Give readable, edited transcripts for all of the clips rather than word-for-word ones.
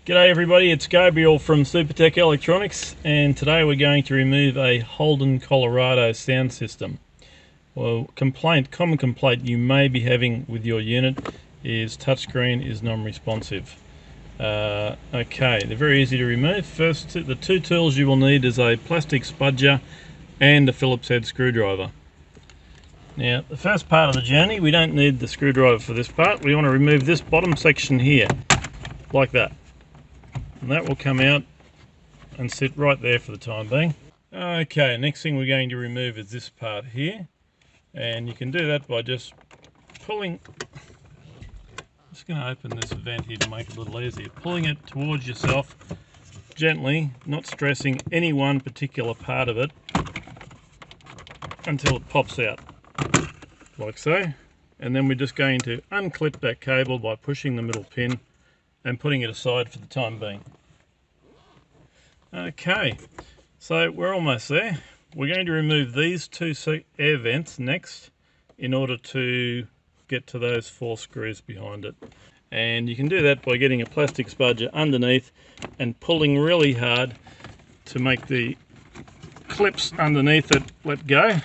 G'day everybody, it's Gabriel from Supertech Electronics, and today we're going to remove a Holden Colorado sound system. Well, common complaint you may be having with your unit is touchscreen is non-responsive. Okay, they're very easy to remove. First, the two tools you will need is a plastic spudger and a Phillips head screwdriver. Now, the first part of the journey, we don't need the screwdriver for this part. We want to remove this bottom section here, like that. And that will come out and sit right there for the time being. Okay, next thing we're going to remove is this part here. And you can do that by just pulling, just going to open this vent here to make it a little easier. Pulling it towards yourself gently, not stressing any one particular part of it until it pops out, like so. And then we're just going to unclip that cable by pushing the middle pin and putting it aside for the time being. Okay, so we're almost there. We're going to remove these two air vents next in order to get to those 4 screws behind it. And you can do that by getting a plastic spudger underneath and pulling really hard to make the clips underneath it let go.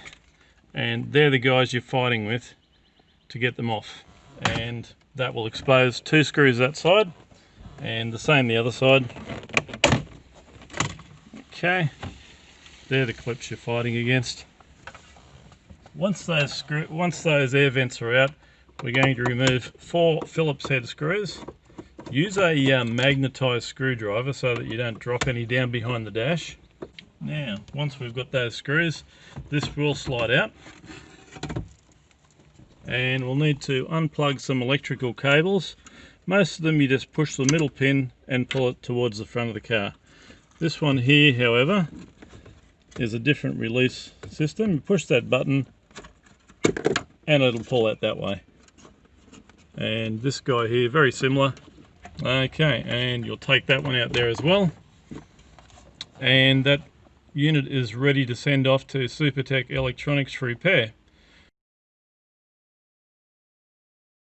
And they're the guys you're fighting with to get them off. And that will expose 2 screws that side and the same the other side. Okay, they're the clips you're fighting against. Once those air vents are out, we're going to remove 4 Phillips head screws. Use a magnetized screwdriver so that you don't drop any down behind the dash. Now, once we've got those screws, this will slide out. And we'll need to unplug some electrical cables. Most of them you just push the middle pin and pull it towards the front of the car. This one here, however, is a different release system. You push that button and it'll pull out that way. And this guy here, very similar. Okay, and you'll take that one out there as well. And that unit is ready to send off to Supertech Electronics for repair.